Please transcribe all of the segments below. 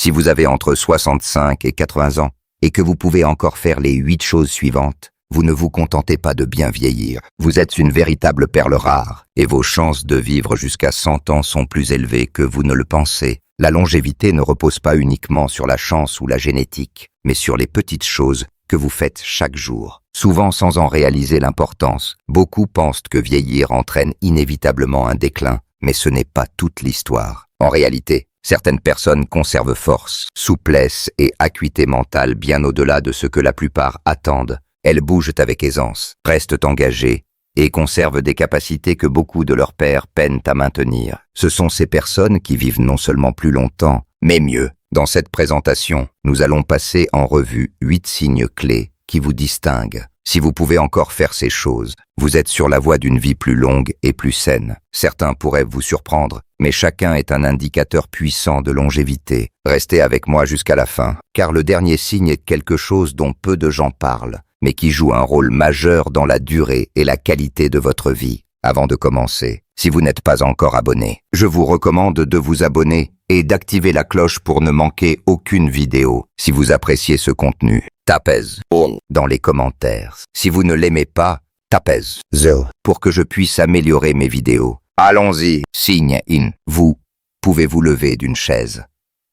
Si vous avez entre 65 et 80 ans et que vous pouvez encore faire les 8 choses suivantes, vous ne vous contentez pas de bien vieillir. Vous êtes une véritable perle rare et vos chances de vivre jusqu'à 100 ans sont plus élevées que vous ne le pensez. La longévité ne repose pas uniquement sur la chance ou la génétique, mais sur les petites choses que vous faites chaque jour. Souvent sans en réaliser l'importance, beaucoup pensent que vieillir entraîne inévitablement un déclin, mais ce n'est pas toute l'histoire. En réalité, certaines personnes conservent force, souplesse et acuité mentale bien au-delà de ce que la plupart attendent. Elles bougent avec aisance, restent engagées et conservent des capacités que beaucoup de leurs pairs peinent à maintenir. Ce sont ces personnes qui vivent non seulement plus longtemps, mais mieux. Dans cette présentation, nous allons passer en revue 8 signes clés qui vous distinguent. Si vous pouvez encore faire ces choses, vous êtes sur la voie d'une vie plus longue et plus saine. Certains pourraient vous surprendre, mais chacun est un indicateur puissant de longévité. Restez avec moi jusqu'à la fin, car le dernier signe est quelque chose dont peu de gens parlent, mais qui joue un rôle majeur dans la durée et la qualité de votre vie. Avant de commencer, si vous n'êtes pas encore abonné, je vous recommande de vous abonner et d'activer la cloche pour ne manquer aucune vidéo. Si vous appréciez ce contenu, tapez on dans les commentaires. Si vous ne l'aimez pas, tapez 0 pour que je puisse améliorer mes vidéos. Allons-y. Signe in. Vous pouvez vous lever d'une chaise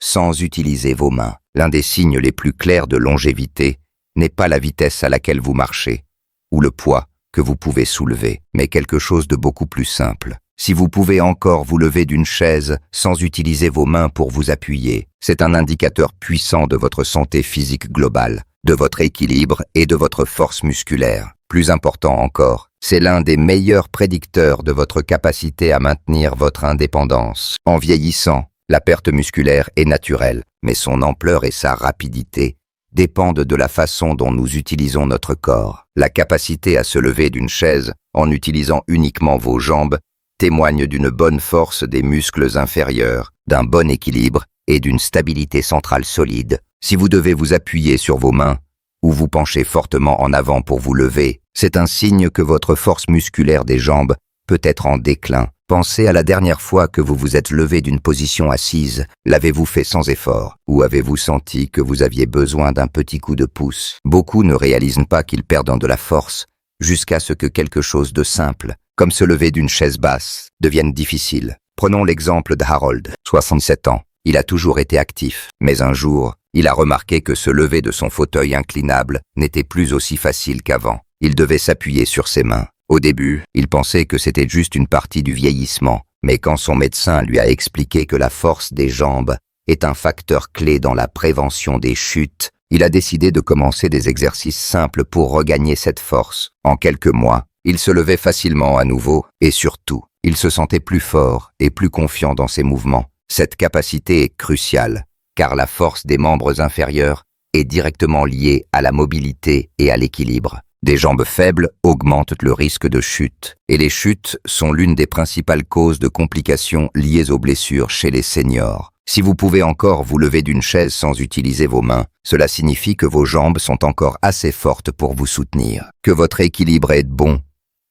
sans utiliser vos mains. L'un des signes les plus clairs de longévité n'est pas la vitesse à laquelle vous marchez ou le poids que vous pouvez soulever, mais quelque chose de beaucoup plus simple. Si vous pouvez encore vous lever d'une chaise sans utiliser vos mains pour vous appuyer, c'est un indicateur puissant de votre santé physique globale, de votre équilibre et de votre force musculaire. Plus important encore, c'est l'un des meilleurs prédicteurs de votre capacité à maintenir votre indépendance. En vieillissant, la perte musculaire est naturelle, mais son ampleur et sa rapidité dépendent de la façon dont nous utilisons notre corps. La capacité à se lever d'une chaise en utilisant uniquement vos jambes témoigne d'une bonne force des muscles inférieurs, d'un bon équilibre et d'une stabilité centrale solide. Si vous devez vous appuyer sur vos mains ou vous penchez fortement en avant pour vous lever, c'est un signe que votre force musculaire des jambes peut être en déclin. Pensez à la dernière fois que vous vous êtes levé d'une position assise. L'avez-vous fait sans effort? Ou avez-vous senti que vous aviez besoin d'un petit coup de pouce? Beaucoup ne réalisent pas qu'ils perdent de la force jusqu'à ce que quelque chose de simple, comme se lever d'une chaise basse, devienne difficile. Prenons l'exemple de Harold, 67 ans. Il a toujours été actif, mais un jour, il a remarqué que se lever de son fauteuil inclinable n'était plus aussi facile qu'avant. Il devait s'appuyer sur ses mains. Au début, il pensait que c'était juste une partie du vieillissement, mais quand son médecin lui a expliqué que la force des jambes est un facteur clé dans la prévention des chutes, il a décidé de commencer des exercices simples pour regagner cette force. En quelques mois, il se levait facilement à nouveau et surtout, il se sentait plus fort et plus confiant dans ses mouvements. Cette capacité est cruciale, car la force des membres inférieurs est directement liée à la mobilité et à l'équilibre. Des jambes faibles augmentent le risque de chute, et les chutes sont l'une des principales causes de complications liées aux blessures chez les seniors. Si vous pouvez encore vous lever d'une chaise sans utiliser vos mains, cela signifie que vos jambes sont encore assez fortes pour vous soutenir, que votre équilibre est bon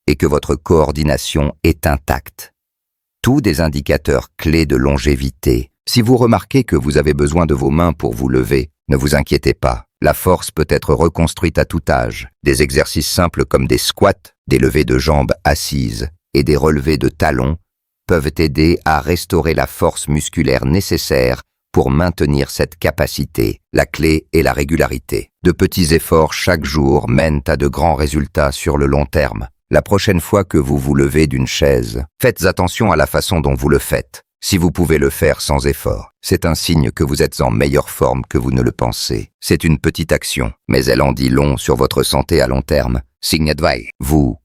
et que votre coordination est intacte. Tous des indicateurs clés de longévité. Si vous remarquez que vous avez besoin de vos mains pour vous lever, ne vous inquiétez pas. La force peut être reconstruite à tout âge. Des exercices simples comme des squats, des levées de jambes assises et des relevés de talons peuvent aider à restaurer la force musculaire nécessaire pour maintenir cette capacité. La clé est la régularité. De petits efforts chaque jour mènent à de grands résultats sur le long terme. La prochaine fois que vous vous levez d'une chaise, faites attention à la façon dont vous le faites. Si vous pouvez le faire sans effort, c'est un signe que vous êtes en meilleure forme que vous ne le pensez. C'est une petite action, mais elle en dit long sur votre santé à long terme. Signe advice. Vous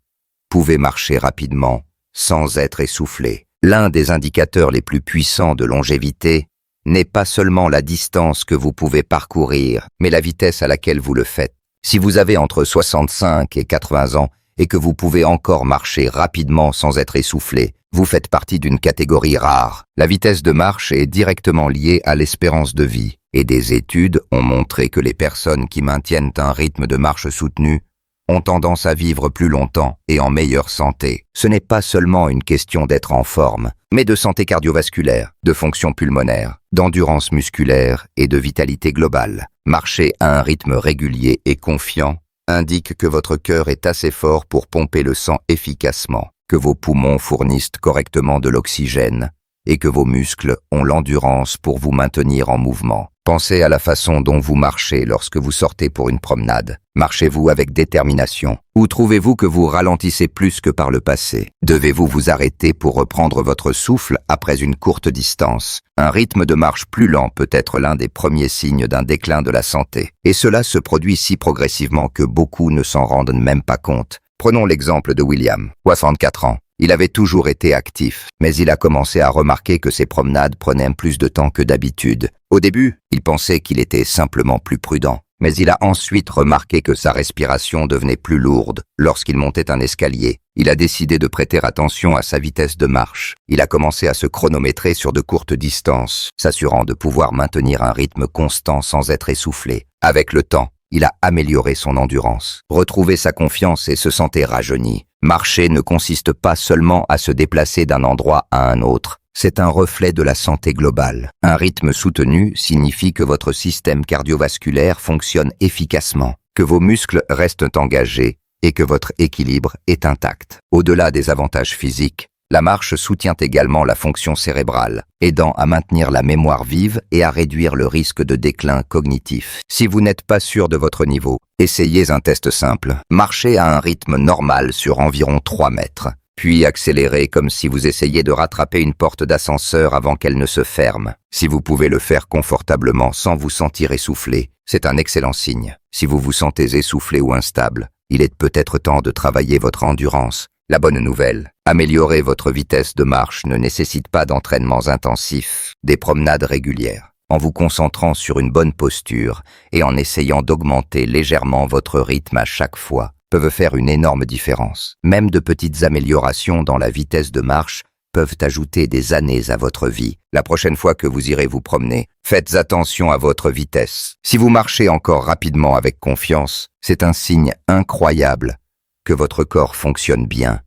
pouvez marcher rapidement, sans être essoufflé. L'un des indicateurs les plus puissants de longévité n'est pas seulement la distance que vous pouvez parcourir, mais la vitesse à laquelle vous le faites. Si vous avez entre 65 et 80 ans et que vous pouvez encore marcher rapidement sans être essoufflé, vous faites partie d'une catégorie rare. La vitesse de marche est directement liée à l'espérance de vie, et des études ont montré que les personnes qui maintiennent un rythme de marche soutenu ont tendance à vivre plus longtemps et en meilleure santé. Ce n'est pas seulement une question d'être en forme, mais de santé cardiovasculaire, de fonction pulmonaire, d'endurance musculaire et de vitalité globale. Marcher à un rythme régulier et confiant indique que votre cœur est assez fort pour pomper le sang efficacement, que vos poumons fournissent correctement de l'oxygène et que vos muscles ont l'endurance pour vous maintenir en mouvement. Pensez à la façon dont vous marchez lorsque vous sortez pour une promenade. Marchez-vous avec détermination ou trouvez-vous que vous ralentissez plus que par le passé? Devez-vous vous arrêter pour reprendre votre souffle après une courte distance? Un rythme de marche plus lent peut être l'un des premiers signes d'un déclin de la santé. Et cela se produit si progressivement que beaucoup ne s'en rendent même pas compte. Prenons l'exemple de William, 64 ans. Il avait toujours été actif, mais il a commencé à remarquer que ses promenades prenaient plus de temps que d'habitude. Au début, il pensait qu'il était simplement plus prudent, mais il a ensuite remarqué que sa respiration devenait plus lourde lorsqu'il montait un escalier. Il a décidé de prêter attention à sa vitesse de marche. Il a commencé à se chronométrer sur de courtes distances, s'assurant de pouvoir maintenir un rythme constant sans être essoufflé. Avec le temps, il a amélioré son endurance, retrouvé sa confiance et se sentait rajeuni. Marcher ne consiste pas seulement à se déplacer d'un endroit à un autre, c'est un reflet de la santé globale. Un rythme soutenu signifie que votre système cardiovasculaire fonctionne efficacement, que vos muscles restent engagés et que votre équilibre est intact. Au-delà des avantages physiques, la marche soutient également la fonction cérébrale, aidant à maintenir la mémoire vive et à réduire le risque de déclin cognitif. Si vous n'êtes pas sûr de votre niveau, essayez un test simple. Marchez à un rythme normal sur environ 3 mètres, puis accélérez comme si vous essayiez de rattraper une porte d'ascenseur avant qu'elle ne se ferme. Si vous pouvez le faire confortablement sans vous sentir essoufflé, c'est un excellent signe. Si vous vous sentez essoufflé ou instable, il est peut-être temps de travailler votre endurance. La bonne nouvelle, améliorer votre vitesse de marche ne nécessite pas d'entraînements intensifs, des promenades régulières. En vous concentrant sur une bonne posture et en essayant d'augmenter légèrement votre rythme à chaque fois, peuvent faire une énorme différence. Même de petites améliorations dans la vitesse de marche peuvent ajouter des années à votre vie. La prochaine fois que vous irez vous promener, faites attention à votre vitesse. Si vous marchez encore rapidement avec confiance, c'est un signe incroyable que votre corps fonctionne bien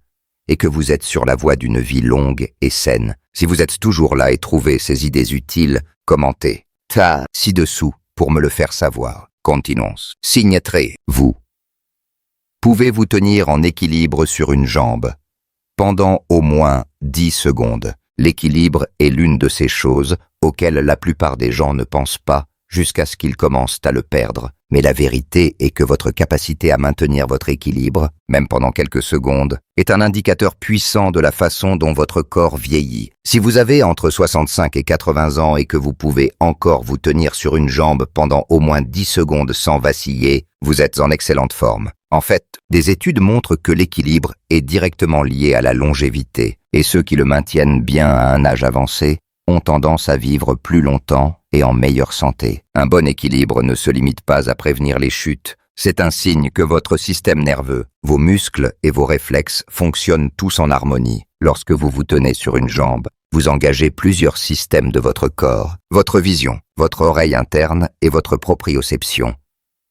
et que vous êtes sur la voie d'une vie longue et saine. Si vous êtes toujours là et trouvez ces idées utiles, commentez ci-dessous pour me le faire savoir. Continuons. Signe trait, vous. Pouvez-vous tenir en équilibre sur une jambe pendant au moins 10 secondes? L'équilibre est l'une de ces choses auxquelles la plupart des gens ne pensent pas jusqu'à ce qu'ils commencent à le perdre. Mais la vérité est que votre capacité à maintenir votre équilibre, même pendant quelques secondes, est un indicateur puissant de la façon dont votre corps vieillit. Si vous avez entre 65 et 80 ans et que vous pouvez encore vous tenir sur une jambe pendant au moins 10 secondes sans vaciller, vous êtes en excellente forme. En fait, des études montrent que l'équilibre est directement lié à la longévité, et ceux qui le maintiennent bien à un âge avancé ont tendance à vivre plus longtemps et en meilleure santé. Un bon équilibre ne se limite pas à prévenir les chutes. C'est un signe que votre système nerveux, vos muscles et vos réflexes fonctionnent tous en harmonie. Lorsque vous vous tenez sur une jambe, vous engagez plusieurs systèmes de votre corps, votre vision, votre oreille interne et votre proprioception.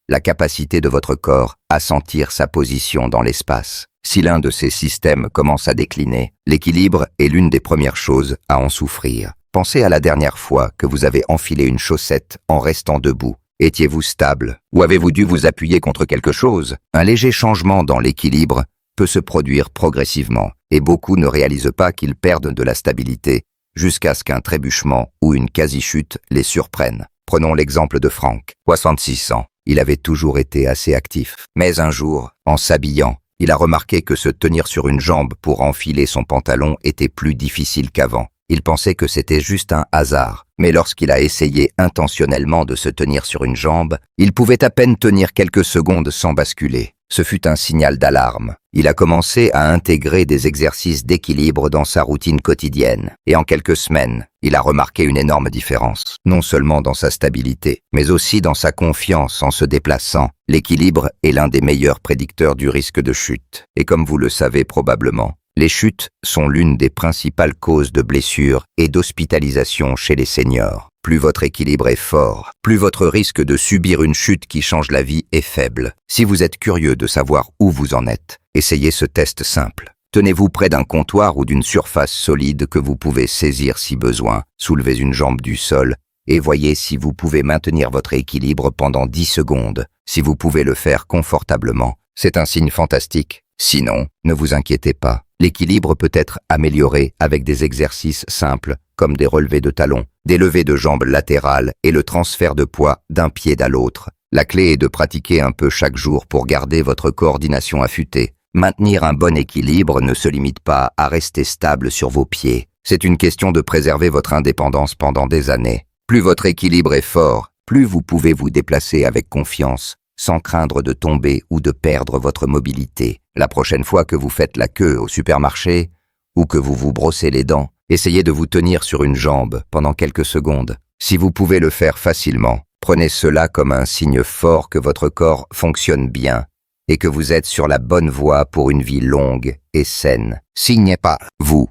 La capacité de votre corps à sentir sa position dans l'espace. Si l'un de ces systèmes commence à décliner, l'équilibre est l'une des premières choses à en souffrir. Pensez à la dernière fois que vous avez enfilé une chaussette en restant debout. Étiez-vous stable ou avez-vous dû vous appuyer contre quelque chose? Un léger changement dans l'équilibre peut se produire progressivement et beaucoup ne réalisent pas qu'ils perdent de la stabilité jusqu'à ce qu'un trébuchement ou une quasi-chute les surprenne. Prenons l'exemple de Frank, 66 ans. Il avait toujours été assez actif. Mais un jour, en s'habillant, il a remarqué que se tenir sur une jambe pour enfiler son pantalon était plus difficile qu'avant. Il pensait que c'était juste un hasard, mais lorsqu'il a essayé intentionnellement de se tenir sur une jambe, il pouvait à peine tenir quelques secondes sans basculer. Ce fut un signal d'alarme. Il a commencé à intégrer des exercices d'équilibre dans sa routine quotidienne, et en quelques semaines, il a remarqué une énorme différence, non seulement dans sa stabilité, mais aussi dans sa confiance en se déplaçant. L'équilibre est l'un des meilleurs prédicteurs du risque de chute, et comme vous le savez probablement, les chutes sont l'une des principales causes de blessures et d'hospitalisation chez les seniors. plus votre équilibre est fort, plus votre risque de subir une chute qui change la vie est faible. Si vous êtes curieux de savoir où vous en êtes, essayez ce test simple. Tenez-vous près d'un comptoir ou d'une surface solide que vous pouvez saisir si besoin, soulevez une jambe du sol et voyez si vous pouvez maintenir votre équilibre pendant 10 secondes. Si vous pouvez le faire confortablement, c'est un signe fantastique. Sinon, ne vous inquiétez pas. L'équilibre peut être amélioré avec des exercices simples comme des relevés de talons, des levées de jambes latérales et le transfert de poids d'un pied à l'autre. La clé est de pratiquer un peu chaque jour pour garder votre coordination affûtée. Maintenir un bon équilibre ne se limite pas à rester stable sur vos pieds. C'est une question de préserver votre indépendance pendant des années. Plus votre équilibre est fort, plus vous pouvez vous déplacer avec confiance, sans craindre de tomber ou de perdre votre mobilité. La prochaine fois que vous faites la queue au supermarché ou que vous vous brossez les dents, essayez de vous tenir sur une jambe pendant quelques secondes. Si vous pouvez le faire facilement, prenez cela comme un signe fort que votre corps fonctionne bien et que vous êtes sur la bonne voie pour une vie longue et saine. Signez pas, vous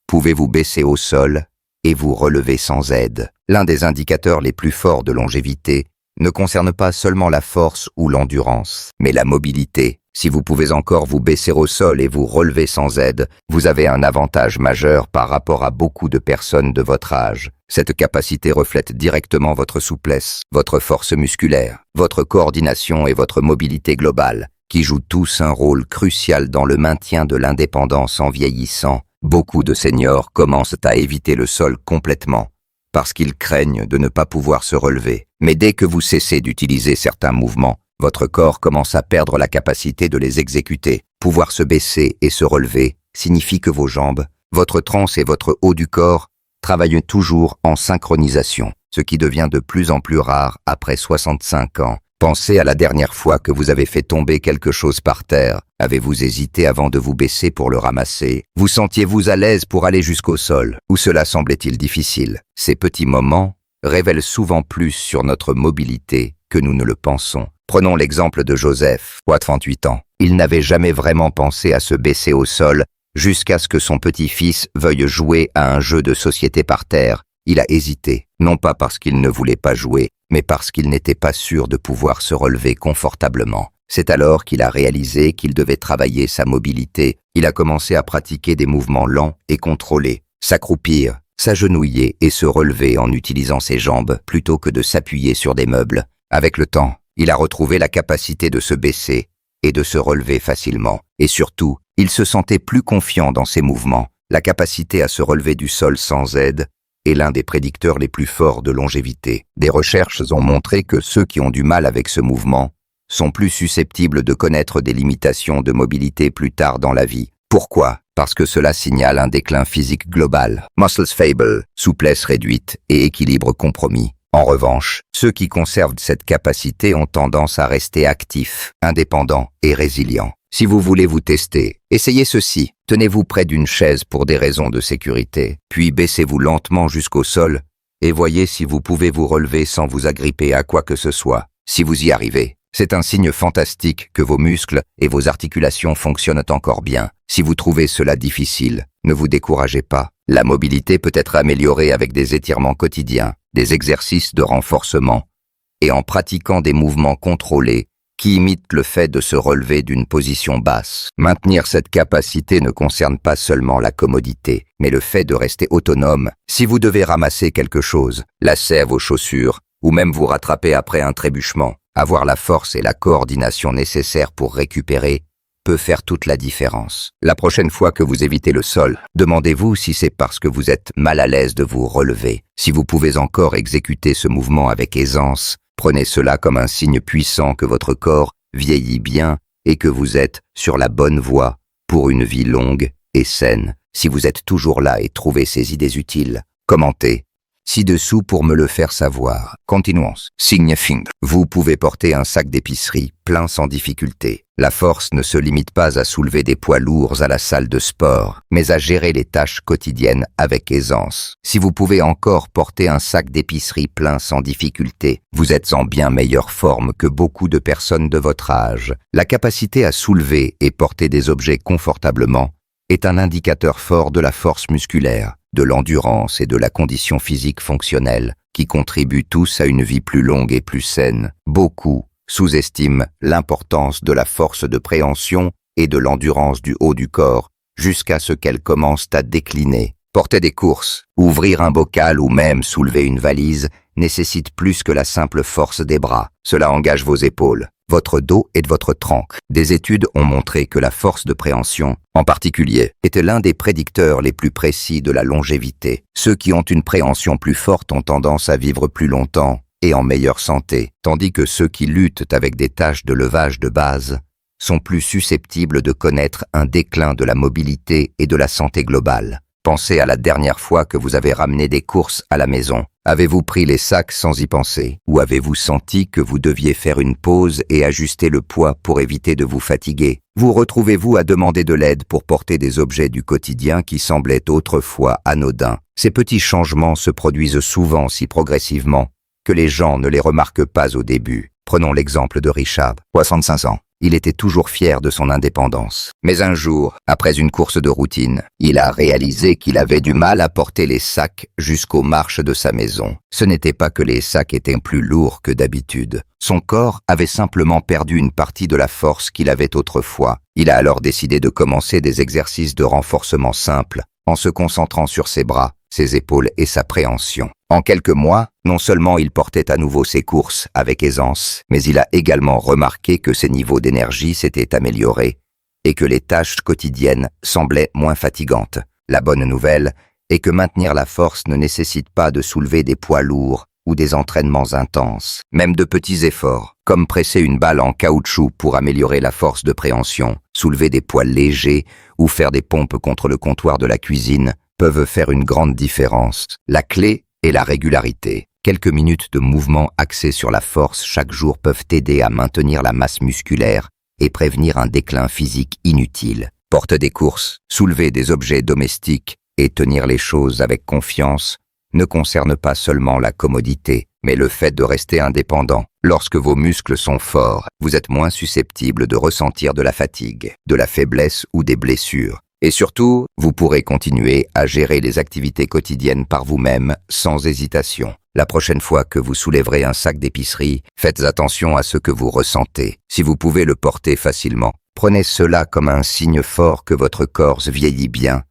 pouvez vous baisser au sol et vous relever sans aide. L'un des indicateurs les plus forts de longévité ne concerne pas seulement la force ou l'endurance, mais la mobilité. Si vous pouvez encore vous baisser au sol et vous relever sans aide, vous avez un avantage majeur par rapport à beaucoup de personnes de votre âge. Cette capacité reflète directement votre souplesse, votre force musculaire, votre coordination et votre mobilité globale, qui jouent tous un rôle crucial dans le maintien de l'indépendance en vieillissant. Beaucoup de seniors commencent à éviter le sol complètement, parce qu'ils craignent de ne pas pouvoir se relever. Mais dès que vous cessez d'utiliser certains mouvements, votre corps commence à perdre la capacité de les exécuter. Pouvoir se baisser et se relever signifie que vos jambes, votre tronc et votre haut du corps travaillent toujours en synchronisation, ce qui devient de plus en plus rare après 65 ans. Pensez à la dernière fois que vous avez fait tomber quelque chose par terre. Avez-vous hésité avant de vous baisser pour le ramasser? Vous sentiez-vous à l'aise pour aller jusqu'au sol? Ou cela semblait-il difficile? Ces petits moments révèlent souvent plus sur notre mobilité que nous ne le pensons. Prenons l'exemple de Joseph, 38 ans. Il n'avait jamais vraiment pensé à se baisser au sol jusqu'à ce que son petit-fils veuille jouer à un jeu de société par terre. Il a hésité, non pas parce qu'il ne voulait pas jouer, mais parce qu'il n'était pas sûr de pouvoir se relever confortablement. C'est alors qu'il a réalisé qu'il devait travailler sa mobilité. Il a commencé à pratiquer des mouvements lents et contrôlés, s'accroupir, s'agenouiller et se relever en utilisant ses jambes plutôt que de s'appuyer sur des meubles. Avec le temps, il a retrouvé la capacité de se baisser et de se relever facilement. Et surtout, il se sentait plus confiant dans ses mouvements. La capacité à se relever du sol sans aide est l'un des prédicteurs les plus forts de longévité. Des recherches ont montré que ceux qui ont du mal avec ce mouvement sont plus susceptibles de connaître des limitations de mobilité plus tard dans la vie. Pourquoi? Parce que cela signale un déclin physique global. Muscles faibles, souplesse réduite et équilibre compromis. En revanche, ceux qui conservent cette capacité ont tendance à rester actifs, indépendants et résilients. Si vous voulez vous tester, essayez ceci. Tenez-vous près d'une chaise pour des raisons de sécurité, puis baissez-vous lentement jusqu'au sol et voyez si vous pouvez vous relever sans vous agripper à quoi que ce soit. Si vous y arrivez, c'est un signe fantastique que vos muscles et vos articulations fonctionnent encore bien. Si vous trouvez cela difficile, ne vous découragez pas. La mobilité peut être améliorée avec des étirements quotidiens, des exercices de renforcement et en pratiquant des mouvements contrôlés qui imitent le fait de se relever d'une position basse. Maintenir cette capacité ne concerne pas seulement la commodité, mais le fait de rester autonome. Si vous devez ramasser quelque chose, lacets à vos chaussures, ou même vous rattraper après un trébuchement, avoir la force et la coordination nécessaires pour récupérer peut faire toute la différence. La prochaine fois que vous évitez le sol, demandez-vous si c'est parce que vous êtes mal à l'aise de vous relever. Si vous pouvez encore exécuter ce mouvement avec aisance, prenez cela comme un signe puissant que votre corps vieillit bien et que vous êtes sur la bonne voie pour une vie longue et saine. Si vous êtes toujours là et trouvez ces idées utiles, commentez ci-dessous pour me le faire savoir. Continuons. Signe finger. Vous pouvez porter un sac d'épicerie plein sans difficulté. La force ne se limite pas à soulever des poids lourds à la salle de sport, mais à gérer les tâches quotidiennes avec aisance. Si vous pouvez encore porter un sac d'épicerie plein sans difficulté, vous êtes en bien meilleure forme que beaucoup de personnes de votre âge. La capacité à soulever et porter des objets confortablement est un indicateur fort de la force musculaire. de l'endurance et de la condition physique fonctionnelle, qui contribuent tous à une vie plus longue et plus saine. Beaucoup sous-estiment l'importance de la force de préhension et de l'endurance du haut du corps, jusqu'à ce qu'elles commencent à décliner. Porter des courses, ouvrir un bocal ou même soulever une valise nécessite plus que la simple force des bras. Cela engage vos épaules, votre dos et votre tronc. Des études ont montré que la force de préhension, en particulier, était l'un des prédicteurs les plus précis de la longévité. Ceux qui ont une préhension plus forte ont tendance à vivre plus longtemps et en meilleure santé, tandis que ceux qui luttent avec des tâches de levage de base sont plus susceptibles de connaître un déclin de la mobilité et de la santé globale. Pensez à la dernière fois que vous avez ramené des courses à la maison. Avez-vous pris les sacs sans y penser? Ou avez-vous senti que vous deviez faire une pause et ajuster le poids pour éviter de vous fatiguer? Vous retrouvez-vous à demander de l'aide pour porter des objets du quotidien qui semblaient autrefois anodins? Ces petits changements se produisent souvent si progressivement que les gens ne les remarquent pas au début. Prenons l'exemple de Richard, 65 ans. Il était toujours fier de son indépendance. Mais un jour, après une course de routine, il a réalisé qu'il avait du mal à porter les sacs jusqu'aux marches de sa maison. Ce n'était pas que les sacs étaient plus lourds que d'habitude. Son corps avait simplement perdu une partie de la force qu'il avait autrefois. Il a alors décidé de commencer des exercices de renforcement simples, en se concentrant sur ses bras, ses épaules et sa préhension. En quelques mois, non seulement il portait à nouveau ses courses avec aisance, mais il a également remarqué que ses niveaux d'énergie s'étaient améliorés et que les tâches quotidiennes semblaient moins fatigantes. La bonne nouvelle est que maintenir la force ne nécessite pas de soulever des poids lourds ou des entraînements intenses. Même de petits efforts, comme presser une balle en caoutchouc pour améliorer la force de préhension, soulever des poids légers ou faire des pompes contre le comptoir de la cuisine, peuvent faire une grande différence. La clé est la régularité. Quelques minutes de mouvement axés sur la force chaque jour peuvent aider à maintenir la masse musculaire et prévenir un déclin physique inutile. Porter des courses, soulever des objets domestiques et tenir les choses avec confiance ne concerne pas seulement la commodité, mais le fait de rester indépendant. Lorsque vos muscles sont forts, vous êtes moins susceptible de ressentir de la fatigue, de la faiblesse ou des blessures. Et surtout, vous pourrez continuer à gérer les activités quotidiennes par vous-même sans hésitation. La prochaine fois que vous soulèverez un sac d'épicerie, faites attention à ce que vous ressentez. Si vous pouvez le porter facilement, prenez cela comme un signe fort que votre corps vieillit bien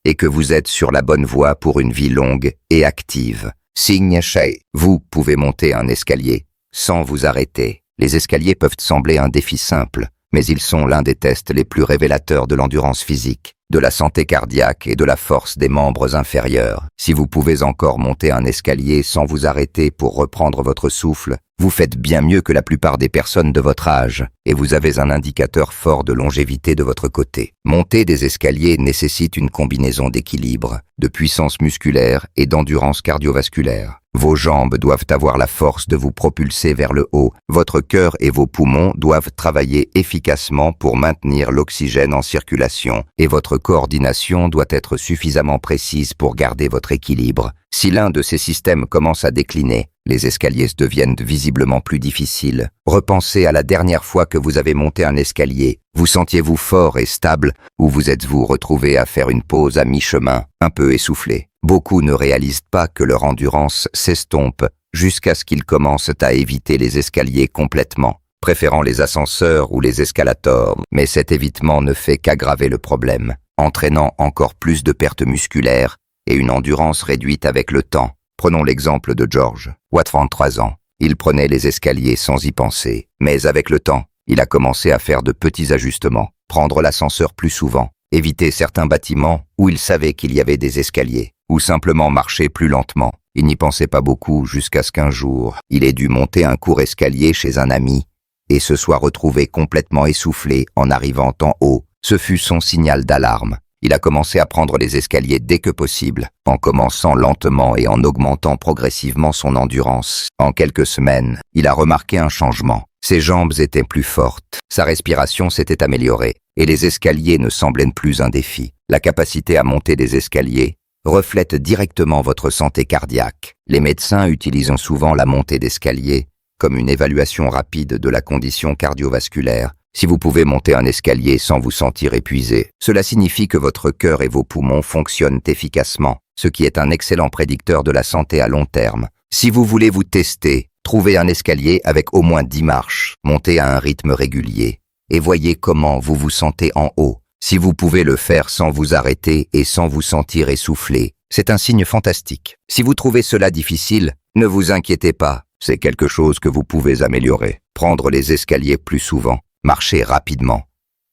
et que vous êtes sur la bonne voie pour une vie longue et active. Signe Shay, vous pouvez monter un escalier sans vous arrêter. Les escaliers peuvent sembler un défi simple, mais ils sont l'un des tests les plus révélateurs de l'endurance physique, de la santé cardiaque et de la force des membres inférieurs. Si vous pouvez encore monter un escalier sans vous arrêter pour reprendre votre souffle, vous faites bien mieux que la plupart des personnes de votre âge, et vous avez un indicateur fort de longévité de votre côté. Monter des escaliers nécessite une combinaison d'équilibre, de puissance musculaire et d'endurance cardiovasculaire. Vos jambes doivent avoir la force de vous propulser vers le haut. Votre cœur et vos poumons doivent travailler efficacement pour maintenir l'oxygène en circulation, et votre coordination doit être suffisamment précise pour garder votre équilibre. Si l'un de ces systèmes commence à décliner, les escaliers deviennent visiblement plus difficiles. Repensez à la dernière fois que vous avez monté un escalier. Vous sentiez-vous fort et stable, ou vous êtes-vous retrouvé à faire une pause à mi-chemin, un peu essoufflé? Beaucoup ne réalisent pas que leur endurance s'estompe jusqu'à ce qu'ils commencent à éviter les escaliers complètement, préférant les ascenseurs ou les escalators, mais cet évitement ne fait qu'aggraver le problème, entraînant encore plus de pertes musculaires et une endurance réduite avec le temps. Prenons l'exemple de George, 23 ans. Il prenait les escaliers sans y penser, mais avec le temps, il a commencé à faire de petits ajustements, prendre l'ascenseur plus souvent, éviter certains bâtiments où il savait qu'il y avait des escaliers, ou simplement marcher plus lentement. Il n'y pensait pas beaucoup jusqu'à ce qu'un jour, il ait dû monter un court escalier chez un ami et se soit retrouvé complètement essoufflé en arrivant en haut. Ce fut son signal d'alarme. Il a commencé à prendre les escaliers dès que possible, en commençant lentement et en augmentant progressivement son endurance. En quelques semaines, il a remarqué un changement. Ses jambes étaient plus fortes, sa respiration s'était améliorée, et les escaliers ne semblaient plus un défi. La capacité à monter des escaliers reflète directement votre santé cardiaque. Les médecins utilisent souvent la montée d'escalier comme une évaluation rapide de la condition cardiovasculaire Si vous pouvez monter un escalier sans vous sentir épuisé, cela signifie que votre cœur et vos poumons fonctionnent efficacement, ce qui est un excellent prédicteur de la santé à long terme. Si vous voulez vous tester, trouvez un escalier avec au moins 10 marches, montez à un rythme régulier, et voyez comment vous vous sentez en haut. Si vous pouvez le faire sans vous arrêter et sans vous sentir essoufflé, c'est un signe fantastique. Si vous trouvez cela difficile, ne vous inquiétez pas, c'est quelque chose que vous pouvez améliorer. Prendre les escaliers plus souvent, marcher rapidement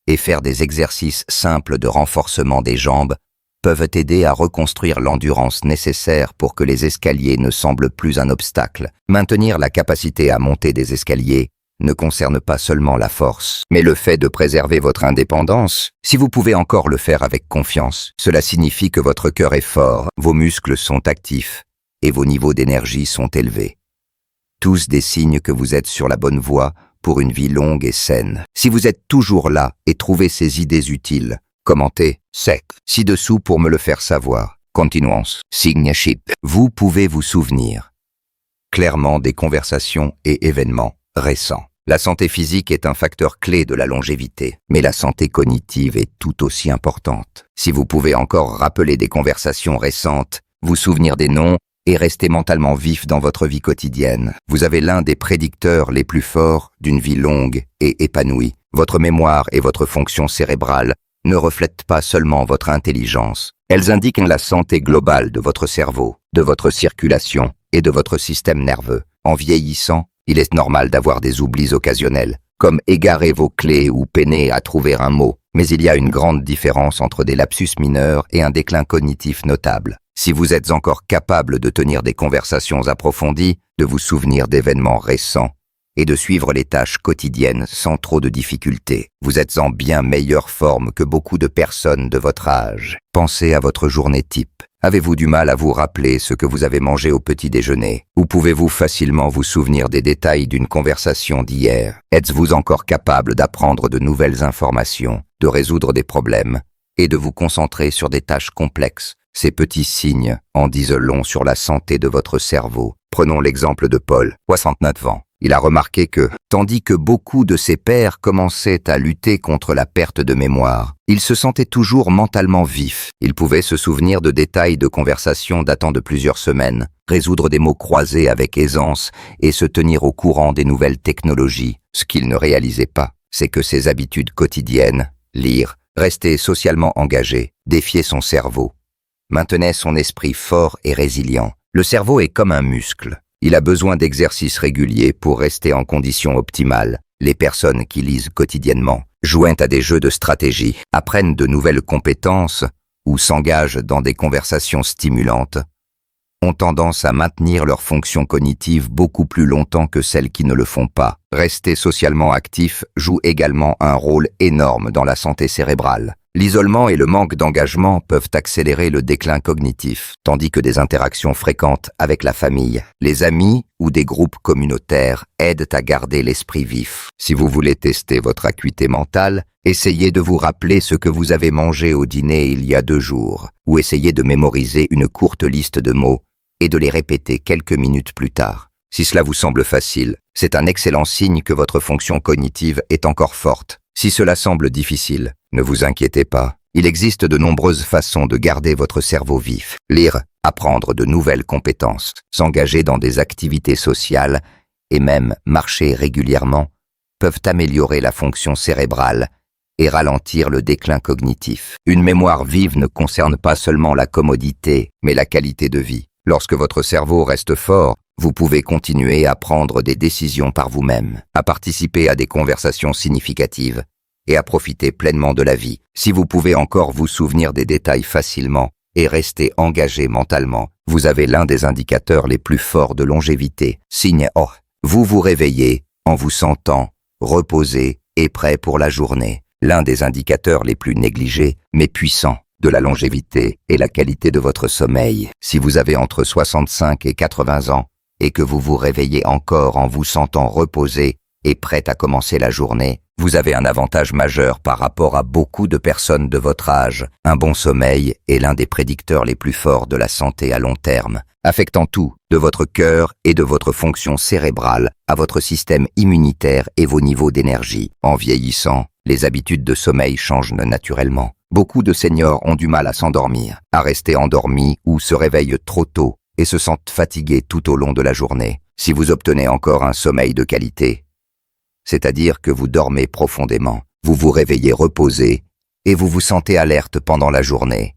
et faire des exercices simples de renforcement des jambes peuvent aider à reconstruire l'endurance nécessaire pour que les escaliers ne semblent plus un obstacle. Maintenir la capacité à monter des escaliers ne concerne pas seulement la force, mais le fait de préserver votre indépendance. Si vous pouvez encore le faire avec confiance, cela signifie que votre cœur est fort, vos muscles sont actifs et vos niveaux d'énergie sont élevés. Tous des signes que vous êtes sur la bonne voie pour une vie longue et saine. Si vous êtes toujours là et trouvez ces idées utiles, commentez sec ci-dessous pour me le faire savoir. Continuons. Signature. Vous pouvez vous souvenir clairement des conversations et événements récents. La santé physique est un facteur clé de la longévité, mais la santé cognitive est tout aussi importante. Si vous pouvez encore rappeler des conversations récentes, vous souvenir des noms et rester mentalement vif dans votre vie quotidienne, vous avez l'un des prédicteurs les plus forts d'une vie longue et épanouie. Votre mémoire et votre fonction cérébrale ne reflètent pas seulement votre intelligence, elles indiquent la santé globale de votre cerveau, de votre circulation et de votre système nerveux. En vieillissant, il est normal d'avoir des oublis occasionnels, comme égarer vos clés ou peiner à trouver un mot, mais il y a une grande différence entre des lapsus mineurs et un déclin cognitif notable. Si vous êtes encore capable de tenir des conversations approfondies, de vous souvenir d'événements récents et de suivre les tâches quotidiennes sans trop de difficultés, vous êtes en bien meilleure forme que beaucoup de personnes de votre âge. Pensez à votre journée type. Avez-vous du mal à vous rappeler ce que vous avez mangé au petit déjeuner? Ou pouvez-vous facilement vous souvenir des détails d'une conversation d'hier? Êtes-vous encore capable d'apprendre de nouvelles informations, de résoudre des problèmes et de vous concentrer sur des tâches complexes? Ces petits signes en disent long sur la santé de votre cerveau. Prenons l'exemple de Paul, 69 ans. Il a remarqué que, tandis que beaucoup de ses pairs commençaient à lutter contre la perte de mémoire, il se sentait toujours mentalement vif. Il pouvait se souvenir de détails de conversations datant de plusieurs semaines, résoudre des mots croisés avec aisance et se tenir au courant des nouvelles technologies. Ce qu'il ne réalisait pas, c'est que ses habitudes quotidiennes, lire, rester socialement engagé, défier son cerveau, maintenait son esprit fort et résilient. Le cerveau est comme un muscle. Il a besoin d'exercices réguliers pour rester en condition optimale. Les personnes qui lisent quotidiennement, jouent à des jeux de stratégie, apprennent de nouvelles compétences ou s'engagent dans des conversations stimulantes, ont tendance à maintenir leur fonction cognitive beaucoup plus longtemps que celles qui ne le font pas. Rester socialement actif joue également un rôle énorme dans la santé cérébrale. L'isolement et le manque d'engagement peuvent accélérer le déclin cognitif, tandis que des interactions fréquentes avec la famille, les amis ou des groupes communautaires aident à garder l'esprit vif. Si vous voulez tester votre acuité mentale, essayez de vous rappeler ce que vous avez mangé au dîner il y a 2 jours, ou essayez de mémoriser une courte liste de mots et de les répéter quelques minutes plus tard. Si cela vous semble facile, c'est un excellent signe que votre fonction cognitive est encore forte. Si cela semble difficile, ne vous inquiétez pas. Il existe de nombreuses façons de garder votre cerveau vif. Lire, apprendre de nouvelles compétences, s'engager dans des activités sociales et même marcher régulièrement peuvent améliorer la fonction cérébrale et ralentir le déclin cognitif. Une mémoire vive ne concerne pas seulement la commodité, mais la qualité de vie. Lorsque votre cerveau reste fort, vous pouvez continuer à prendre des décisions par vous-même, à participer à des conversations significatives et à profiter pleinement de la vie. Si vous pouvez encore vous souvenir des détails facilement et rester engagé mentalement, vous avez l'un des indicateurs les plus forts de longévité. Signe O. Vous vous réveillez en vous sentant reposé et prêt pour la journée. L'un des indicateurs les plus négligés, mais puissants, de la longévité est la qualité de votre sommeil. Si vous avez entre 65 et 80 ans, et que vous vous réveillez encore en vous sentant reposé et prête à commencer la journée, vous avez un avantage majeur par rapport à beaucoup de personnes de votre âge. Un bon sommeil est l'un des prédicteurs les plus forts de la santé à long terme, affectant tout, de votre cœur et de votre fonction cérébrale à votre système immunitaire et vos niveaux d'énergie. En vieillissant, les habitudes de sommeil changent naturellement. Beaucoup de seniors ont du mal à s'endormir, à rester endormis ou se réveillent trop tôt et se sentent fatigués tout au long de la journée. Si vous obtenez encore un sommeil de qualité, c'est-à-dire que vous dormez profondément, vous vous réveillez reposé et vous vous sentez alerte pendant la journée,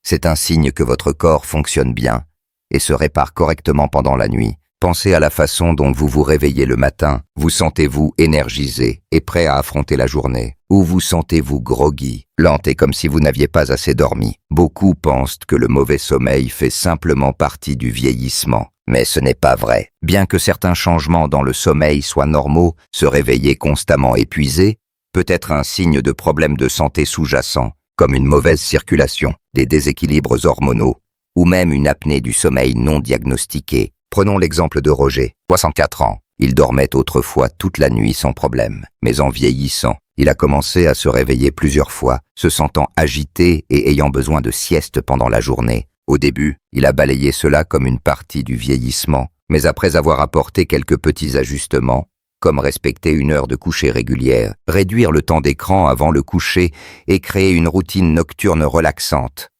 c'est un signe que votre corps fonctionne bien et se répare correctement pendant la nuit. Pensez à la façon dont vous vous réveillez le matin. Vous sentez-vous énergisé et prêt à affronter la journée? Ou vous sentez-vous groggy, lent et comme si vous n'aviez pas assez dormi? Beaucoup pensent que le mauvais sommeil fait simplement partie du vieillissement. Mais ce n'est pas vrai. Bien que certains changements dans le sommeil soient normaux, se réveiller constamment épuisé peut être un signe de problèmes de santé sous-jacents, comme une mauvaise circulation, des déséquilibres hormonaux, ou même une apnée du sommeil non diagnostiquée. Prenons l'exemple de Roger, 64 ans. Il dormait autrefois toute la nuit sans problème, mais en vieillissant, il a commencé à se réveiller plusieurs fois, se sentant agité et ayant besoin de sieste pendant la journée. Au début, il a balayé cela comme une partie du vieillissement, mais après avoir apporté quelques petits ajustements, comme respecter une heure de coucher régulière, réduire le temps d'écran avant le coucher et créer une routine nocturne relaxante,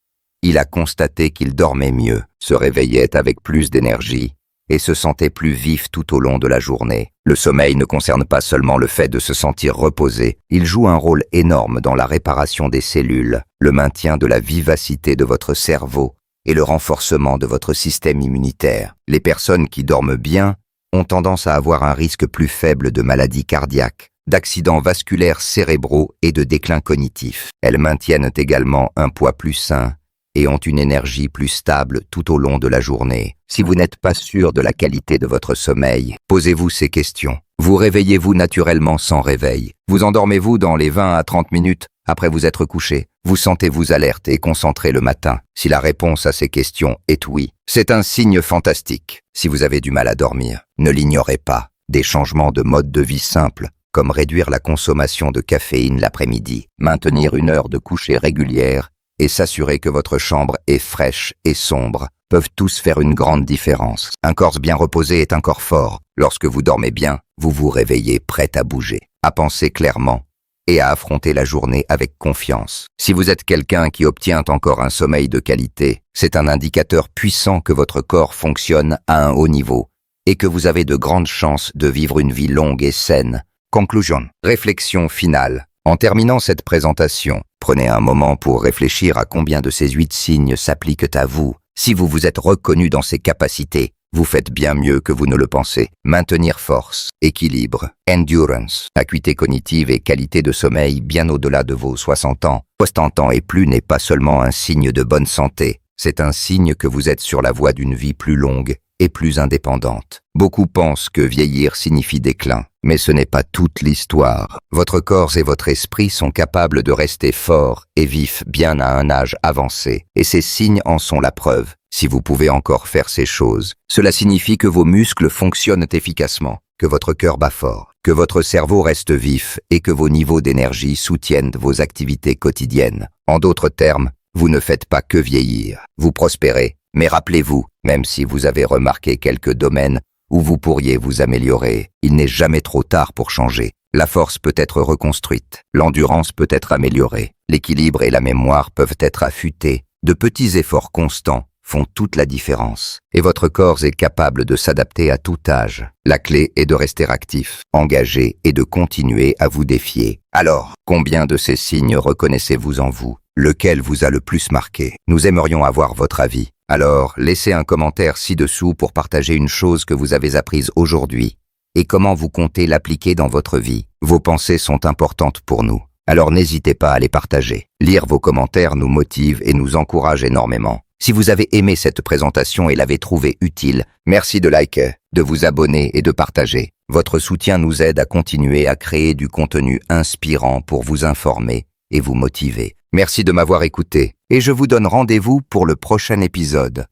il a constaté qu'il dormait mieux, se réveillait avec plus d'énergie et se sentait plus vif tout au long de la journée. Le sommeil ne concerne pas seulement le fait de se sentir reposé, il joue un rôle énorme dans la réparation des cellules, le maintien de la vivacité de votre cerveau et le renforcement de votre système immunitaire. Les personnes qui dorment bien ont tendance à avoir un risque plus faible de maladies cardiaques, d'accidents vasculaires cérébraux et de déclin cognitif. Elles maintiennent également un poids plus sain et ont une énergie plus stable tout au long de la journée. Si vous n'êtes pas sûr de la qualité de votre sommeil, posez-vous ces questions. Vous réveillez-vous naturellement sans réveil? Vous endormez-vous dans les 20 à 30 minutes après vous être couché? Vous sentez-vous alerte et concentré le matin? Si la réponse à ces questions est oui, c'est un signe fantastique. Si vous avez du mal à dormir, ne l'ignorez pas. Des changements de mode de vie simples, comme réduire la consommation de caféine l'après-midi, maintenir une heure de coucher régulière, et s'assurer que votre chambre est fraîche et sombre, peuvent tous faire une grande différence. Un corps bien reposé est un corps fort. Lorsque vous dormez bien, vous vous réveillez prêt à bouger, à penser clairement et à affronter la journée avec confiance. Si vous êtes quelqu'un qui obtient encore un sommeil de qualité, c'est un indicateur puissant que votre corps fonctionne à un haut niveau et que vous avez de grandes chances de vivre une vie longue et saine. Conclusion. Réflexion finale. En terminant cette présentation, prenez un moment pour réfléchir à combien de ces 8 signes s'appliquent à vous. Si vous vous êtes reconnu dans ces capacités, vous faites bien mieux que vous ne le pensez. Maintenir force, équilibre, endurance, acuité cognitive et qualité de sommeil bien au-delà de vos 60 ans. 60 ans et plus n'est pas seulement un signe de bonne santé, c'est un signe que vous êtes sur la voie d'une vie plus longue et plus indépendante. Beaucoup pensent que vieillir signifie déclin, mais ce n'est pas toute l'histoire. Votre corps et votre esprit sont capables de rester forts et vifs bien à un âge avancé, et ces signes en sont la preuve. Si vous pouvez encore faire ces choses, cela signifie que vos muscles fonctionnent efficacement, que votre cœur bat fort, que votre cerveau reste vif et que vos niveaux d'énergie soutiennent vos activités quotidiennes. En d'autres termes, vous ne faites pas que vieillir, vous prospérez. Mais rappelez-vous, même si vous avez remarqué quelques domaines où vous pourriez vous améliorer, il n'est jamais trop tard pour changer. La force peut être reconstruite, l'endurance peut être améliorée, l'équilibre et la mémoire peuvent être affûtés. De petits efforts constants font toute la différence. Et votre corps est capable de s'adapter à tout âge. La clé est de rester actif, engagé et de continuer à vous défier. Alors, combien de ces signes reconnaissez-vous en vous? Lequel vous a le plus marqué? Nous aimerions avoir votre avis. Alors, laissez un commentaire ci-dessous pour partager une chose que vous avez apprise aujourd'hui et comment vous comptez l'appliquer dans votre vie. Vos pensées sont importantes pour nous, alors n'hésitez pas à les partager. Lire vos commentaires nous motive et nous encourage énormément. Si vous avez aimé cette présentation et l'avez trouvée utile, merci de liker, de vous abonner et de partager. Votre soutien nous aide à continuer à créer du contenu inspirant pour vous informer et vous motiver. Merci de m'avoir écouté et je vous donne rendez-vous pour le prochain épisode.